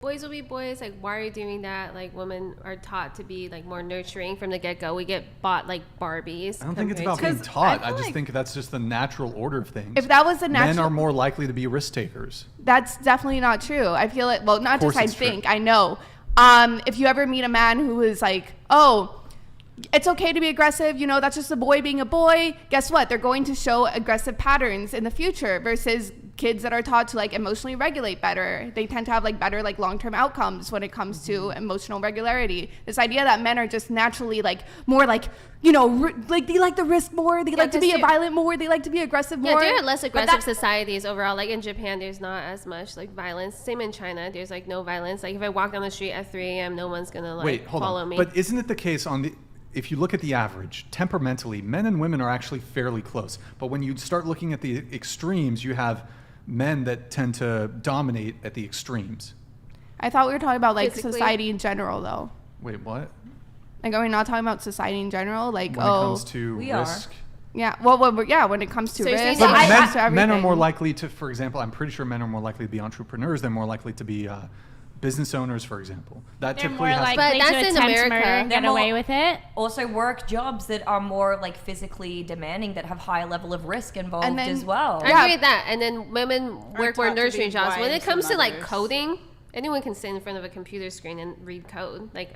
boys will be boys. Like, why are you doing that? Like, women are taught to be like more nurturing from the get-go. We get bought like Barbies. I don't think it's about being taught. I just think that's just the natural order of things. If that was the natural, men are more likely to be risk takers. That's definitely not true. I feel like, well, not just I think, true. I know. If you ever meet a man who is like, oh, it's okay to be aggressive, you know, that's just a boy being a boy. Guess what? They're going to show aggressive patterns in the future versus kids that are taught to like emotionally regulate better. They tend to have like better like long-term outcomes when it comes to emotional regularity. This idea that men are just naturally like more like, you know, like they like to risk more, they like to be violent more, they like to be aggressive more. Yeah, there are less aggressive societies overall. Like in Japan, there's not as much like violence. Same in China, there's like no violence. Like if I walk down the street at 3 a.m., no one's gonna like follow me. But isn't it the case if you look at the average, temperamentally, men and women are actually fairly close. But when you start looking at the extremes, you have men that tend to dominate at the extremes. I thought we were talking about like society in general, though. Wait, what? Like, are we not talking about society in general? Like, when it comes to risk. Yeah, well, when it comes to risk. But men are more likely to, for example, I'm pretty sure men are more likely to be entrepreneurs. They're more likely to be business owners, for example. That They're typically more has likely but that's to in attempt America. murder, get away with it. Also work jobs that are more like physically demanding, that have high level of risk involved as well. I agree with that. And then women work more nurturing jobs. When it comes to like coding, anyone can sit in front of a computer screen and read code. Like,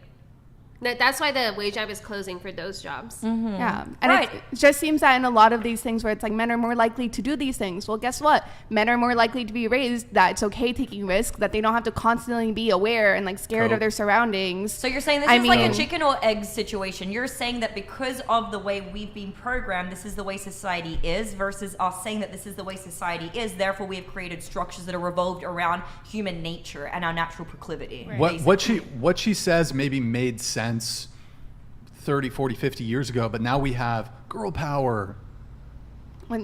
that's why the wage gap is closing for those jobs. Mm-hmm. Yeah. And it just seems that in a lot of these things where it's like men are more likely to do these things. Well, guess what? Men are more likely to be raised that it's okay taking risks, that they don't have to constantly be aware and like scared of their surroundings. So you're saying this is like a chicken or egg situation. You're saying that because of the way we've been programmed, this is the way society is, versus us saying that this is the way society is. Therefore, we have created structures that are revolved around human nature and our natural proclivity. Right. What she says maybe made sense 30, 40, 50 years ago, but now we have girl power.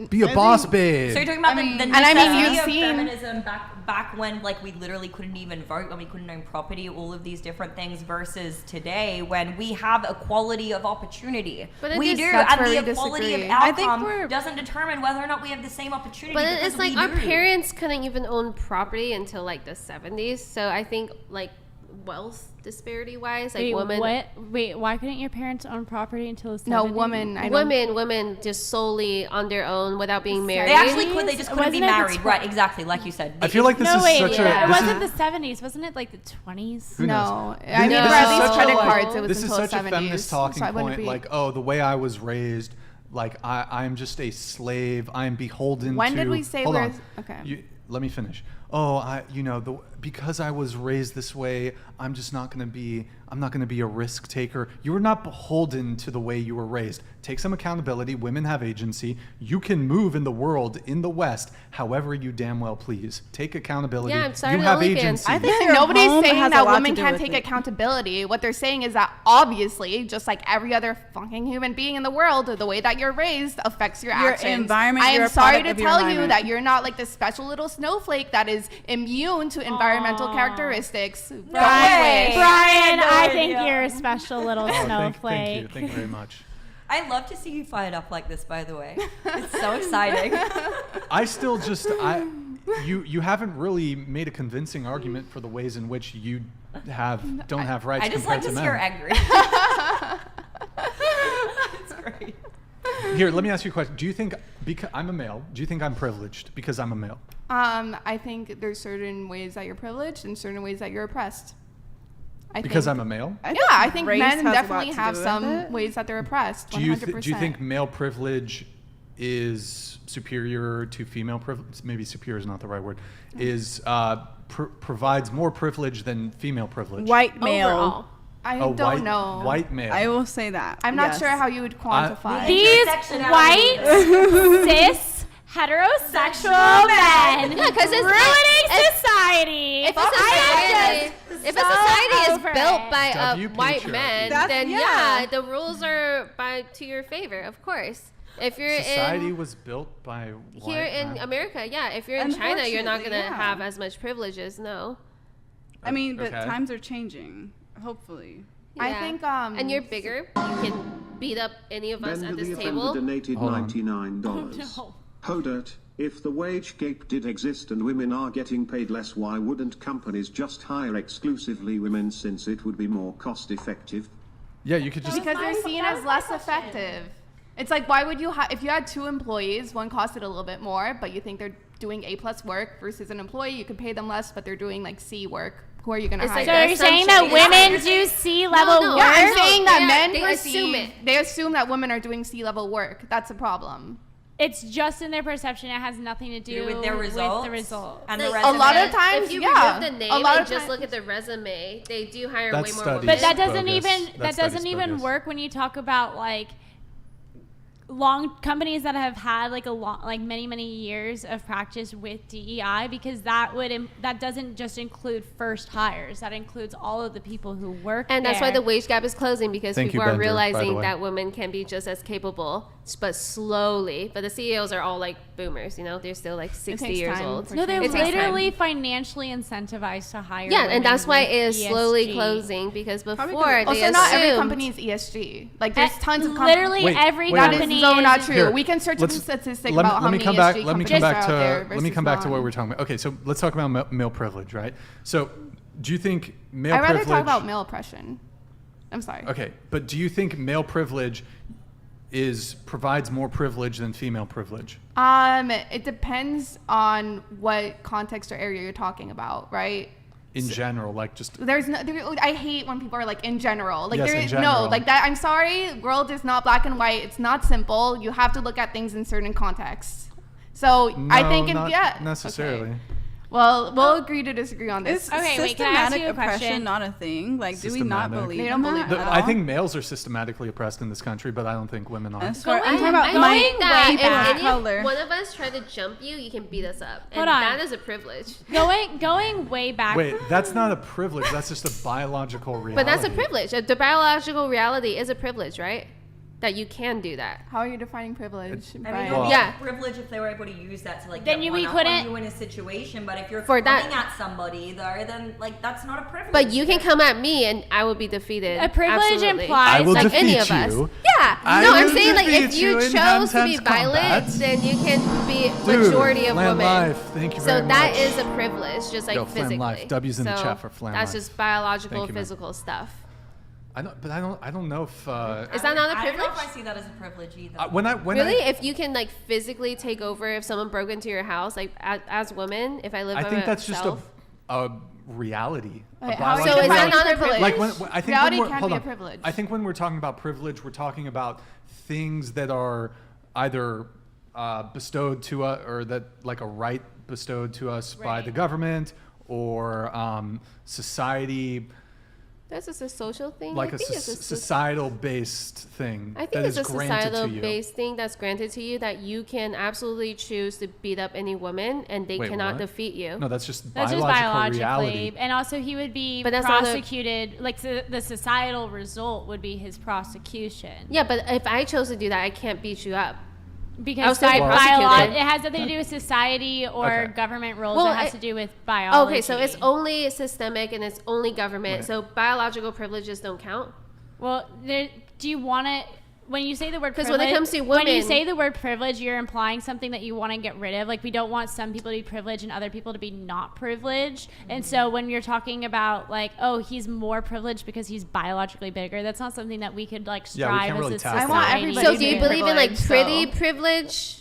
Be a boss babe. So you're talking about the necessity of feminism back when like we literally couldn't even vote, when we couldn't own property, all of these different things, versus today when we have equality of opportunity. But we do, and the equality of outcome doesn't determine whether or not we have the same opportunity. But it's like our parents couldn't even own property until like the 70s. So I think like wealth disparity wise, like why couldn't your parents own property until the 70s? No, women just solely on their own without being married. They actually could, they just couldn't be married. Right, exactly, like you said. I feel like this is such a... It wasn't the 70s, wasn't it like the 20s? No. I mean, for at least credit cards, it was this until the 70s. This is such a feminist talking point, like, oh, the way I was raised, like, I'm just a slave, I'm beholden to... When did we say we're... Okay. Let me finish. Because I was raised this way, I'm not going to be a risk taker. You are not beholden to the way you were raised. Take some accountability. Women have agency. You can move in the world, in the West, however you damn well please. Take accountability. Yeah, I'm sorry, you have agency. I think nobody's saying that women can't take accountability. What they're saying is that obviously, just like every other fucking human being in the world, the way that you're raised affects your actions. Environment. I am sorry to tell you that you're not like this special little snowflake that is immune to environmental characteristics. Brian, I think you're a special little snowflake. Thank you very much. I love to see you fired up like this, by the way. It's so exciting. I still just, you haven't really made a convincing argument for the ways in which you don't have rights. I just like to see her angry. It's great. Here, let me ask you a question. Do you think, because I'm a male, do you think I'm privileged because I'm a male? I think there's certain ways that you're privileged and certain ways that you're oppressed. Because I'm a male? I think men definitely have some ways that they're oppressed. 100%. Do you think male privilege is superior to female privilege? Maybe superior is not the right word. Provides more privilege than female privilege? White male. Overall. I don't know. White male. I will say that. I'm not sure how you would quantify. These white, cis, heterosexual men ruining society. If a society is built by white men, then the rules are to your favor, of course. If you're society was built by white here in men. America, if you're in China, you're not going to have as much privileges. No. I mean, but times are changing. Hopefully. Yeah. I think and you're bigger. You can beat up any of us at this table. Donated $99. Hodert, If the wage gap did exist and women are getting paid less, why wouldn't companies just hire exclusively women, since it would be more cost effective? Yeah, you could just... Because they're seen as less effective. It's like, why would you if you had 2 employees, one costed a little bit more, but you think they're doing A+ work versus an employee, you could pay them less, but they're doing like C work. Who are you going to hire? So you're saying that women do C-level work? Yeah, I'm saying that men assume it. They assume that women are doing C-level work. That's a problem. It's just in their perception. It has nothing to do with their results. With the results. And like, the resume. A lot of times, if you yeah. remove the name a lot and of just times, look at the resume, they do hire That's way more studies. women. But that doesn't bogus. even work when you talk about like companies that have had like many years of practice with DEI, because that doesn't just include first hires. That includes all of the people who work And that's why the wage gap is closing, because people are Bender, realizing that women can be just as capable, but slowly. But the CEOs are all like boomers, you know? They're still like 60 years old. No, they're It takes literally financially incentivized to hire. Yeah, and that's why it is ESG. slowly closing, because before they also, not every assumed- company is ESG. Like, there's tons of companies. Literally Wait, every wait. That company is so not is- true. Here, We can search up a statistic let me- about how let me many come ESG back- let me companies come back are out to there let me versus come back to not. what we're talking about. Okay, so let's talk about male privilege, right? So, do you think male I'd rather privilege? talk about male oppression. I'm sorry. Okay, but do you think male privilege provides more privilege than female privilege? It depends on what context or area you're talking about, right? In general, like just I hate when people are like in general. Like Yes, there in is general. no like that. I'm sorry, world is not black and white. It's not simple. You have to look at things in certain contexts. So I think not necessarily. Okay. Well, we'll agree to disagree on this. Is Okay, wait, can I ask systematic you a oppression question? not a thing? Like, do we not Systematic. believe They in don't believe that it. at I all? think males are systematically oppressed in this country, but I don't think women are. As far- I'm talking I about think my that people if of any color. one of us try to jump you, you can beat us up. Hold And on. that is a privilege. Going way back. Wait, that's not a privilege. That's just a biological reality. But that's a privilege. The biological reality is a privilege, right? That you can do that. How are you defining privilege? I mean, Brian? it would be Yeah. a privilege if they were able to use that to like Then get we one up couldn't- on you in a situation. But if you're For coming that- at somebody, though, then like that's not a privilege. But you can come at me and I will be defeated. A privilege Absolutely. implies I will like defeat any of us. you. Yeah. I No, I'm will saying like if defeat you you in chose to be hand-to-hand violent, combat. then you can be Dude, majority of Flam women. Life, thank you So very that much. is a privilege, just like Yo, Flam physically. Life. W's in the So chat for Flam That's Life. just biological, Thank you, man. physical stuff. I don't know if Is that not a I don't know if privilege? I see that as a privilege either. when Really? I, If you can like physically take over if someone broke into your house, like as women, if I live I by think that's just myself. a reality. Wait, a how are you So is that defining not a privilege? privilege? like I think Reality when we're, can't hold be a on. privilege. I think when we're talking about privilege, we're talking about things that are either bestowed to us, or that like a right bestowed to us by Right. the government or society, That's just a social thing. like I a think it's a societal based thing I think that it's is a granted to societal you. based thing that's granted to you, that you can absolutely choose to beat up any woman and they Wait, cannot what? defeat you. No, that's just That's just biological biologically, reality. and also he would be But that's not a- prosecuted. Like the societal result would be his prosecution. Yeah, but if I chose to do that, I can't beat you up. I Because was still Well- prosecuted. it has nothing to do with society or Okay. government rules. Well, it has I- to do with biology. Okay, so it's only systemic and it's only government. Right. So biological privileges don't count. Well, do you want to? When you say the word 'Cause privilege, when it comes to when you women- say the word privilege, you're implying something that you want to get rid of. Like we don't want some people to be privileged and other people to be not privileged. And so when you're talking about like, oh, he's more privileged because he's biologically bigger, that's not something that we could like Yeah, we strive can't as really a tackle society. that. I want everybody So to do you be believe in like privileged, pretty so- privilege?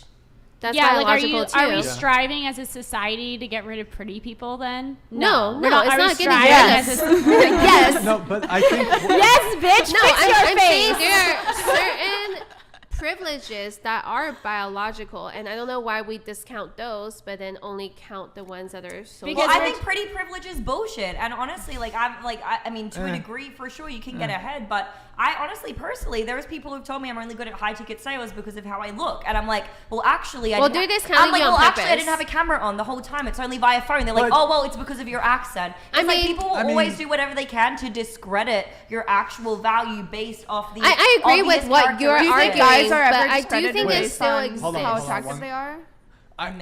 That's yeah, like biological are we too. striving as a society to get rid of pretty people then? No, We're no, it's are we not getting striving rid as of- a- yes. No, but I think Yes, bitch. No, fix your I'm saying face. there are certain privileges that are biological, and I don't know why we discount those, but then only count the ones that are social. Well, I think pretty privilege is bullshit, and honestly, I mean, to a degree, for sure, you can get ahead. But I honestly, personally, there's people who've told me I'm only good at high ticket sales because of how I look, and I'm like, well, actually, Well, they're discounting I'm like, you on well, actually, I purpose. didn't have a camera on the whole time. It's only via phone. They're like, But- oh, well, it's because of your accent. It's I like mean- people will I mean- always do whatever they can to discredit your actual value based off the. I agree with obvious what you're Do you think characteristics. arguing, guys are but ever I do discredited think it's based still on exists. Hold on, how hold on, attractive one- they are?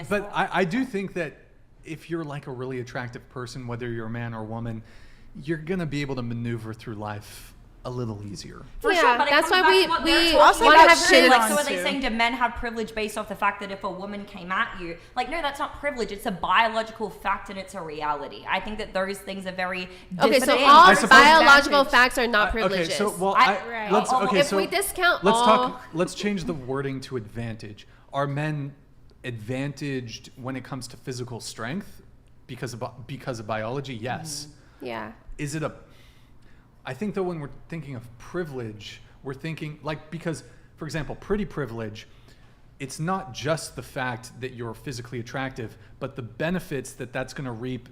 But I do think that if you're like a really attractive person, whether you're a man or a woman, you're gonna be able to maneuver through life a little easier. For Yeah, sure, but that's why we want Also to about have shit kids. Like, so are on they too. saying do men have privilege based off the fact that if a woman came at you? Like, no, that's not privilege. It's a biological fact and it's a reality. I think that those things are very Okay, so distinct. all I suppose- biological facts are not privileges. Okay, so well, Right. let's okay, if so we discount let's all, talk. Let's change the wording to advantage. Are men advantaged when it comes to physical strength because of biology? Yes. yeah. Is it a? I think though when we're thinking of privilege, we're thinking like because, for example, pretty privilege. It's not just the fact that you're physically attractive, but the benefits that that's going to reap.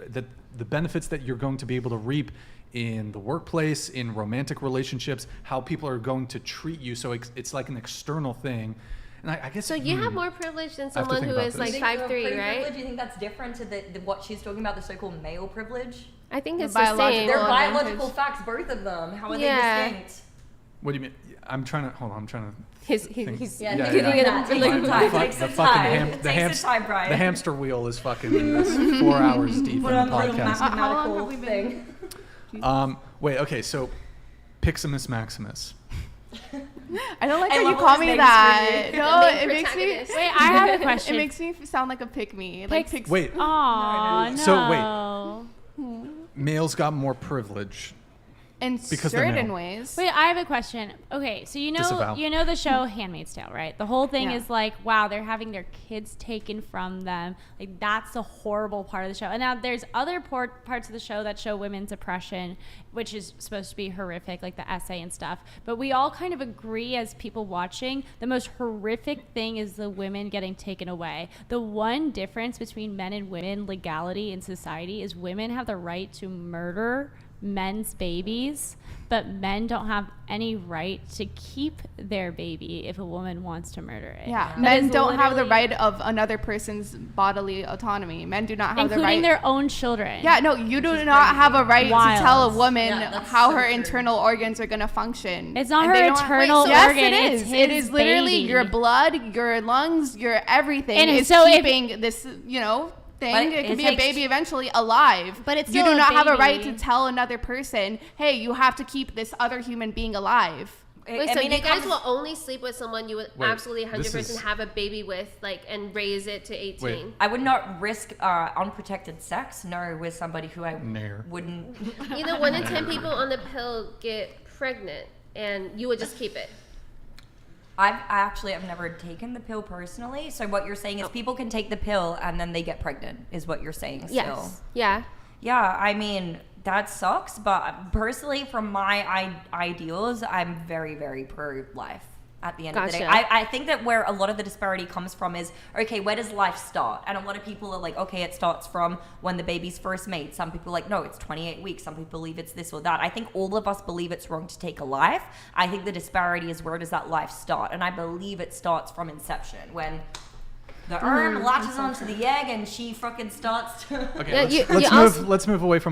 That the benefits that you're going to be able to reap in the workplace, in romantic relationships, how people are going to treat you. So it's like an external thing. And I guess So you have more privilege than I have to someone think who about is this. like You think 5'3", pretty right? privilege, you think that's different to the what she's talking about, the so-called male privilege? I think The it's the same. biological They're advantage. biological facts, both of them. How are Yeah. they distinct? What do you mean? I'm trying to. He's think. he's Yeah, Yeah, getting yeah. it. Take some time. Take some time. Take some time, Brian. The hamster wheel is fucking that's 4 hours deep in Put the on a little podcast. mathematical we thing. Wait, okay, so Piximus Maximus. I don't like I how you love all call these me names that. for you. No, The main it makes me. protagonist. Wait, I have a It question. makes me sound like a pick me. Like Pix- Wait, Aw, no. So, males got more privilege. in because they're certain male. ways. Wait, I have a question. Okay, so Disavow. you know the show Handmaid's Tale, right? The whole thing Yeah. is like, wow, they're having their kids taken from them. Like that's the horrible part of the show. And now there's other parts of the show that show women's oppression, which is supposed to be horrific, like the essay and stuff. But we all kind of agree as people watching, the most horrific thing is the women getting taken away. The one difference between men and women legality in society is women have the right to murder men's babies, but men don't have any right to keep their baby if a woman wants to murder it. Yeah, That men is don't have the literally- right of another person's bodily autonomy. Men do not have the including right. their own children. Yeah, no, you do not have a right Wild. to tell a woman Yeah, that's how so her true. internal organs are going to function. It's not And her they don't- internal yes, organ, it it's is. It his is literally baby. your blood, your lungs, your everything And is so if- keeping this, thing. But It it could be a takes- baby eventually alive. But it's you still do a not have a right baby. to tell another person, hey, you have to keep this other human being alive. Wait, I so mean, you it guys comes- will only sleep with someone you would Wait, absolutely this 100% is- have a baby with, like, and raise it to 18. Wait. I would not risk unprotected sex, no, with somebody who I Nair. wouldn't. You know, 1 in 10 people on the pill get pregnant, and you would just keep it. I actually have never taken the pill personally. So what you're saying is people can take the pill and then they get pregnant, is what you're saying still. Yes. Yeah. Yeah, I mean, that sucks. But personally, from my ideals, I'm very, very pro-life at the end of the day. Gotcha. I think that where a lot of the disparity comes from is, okay, where does life start? And a lot of people are like, okay, it starts from when the baby's first made. Some people are like, no, it's 28 weeks. Some people believe it's this or that. I think all of us believe it's wrong to take a life. I think the disparity is where does that life start? And I believe it starts from inception, when the worm latches onto the egg and she fucking starts to... Okay, Yeah, let's, you let's move. also- Let's move away from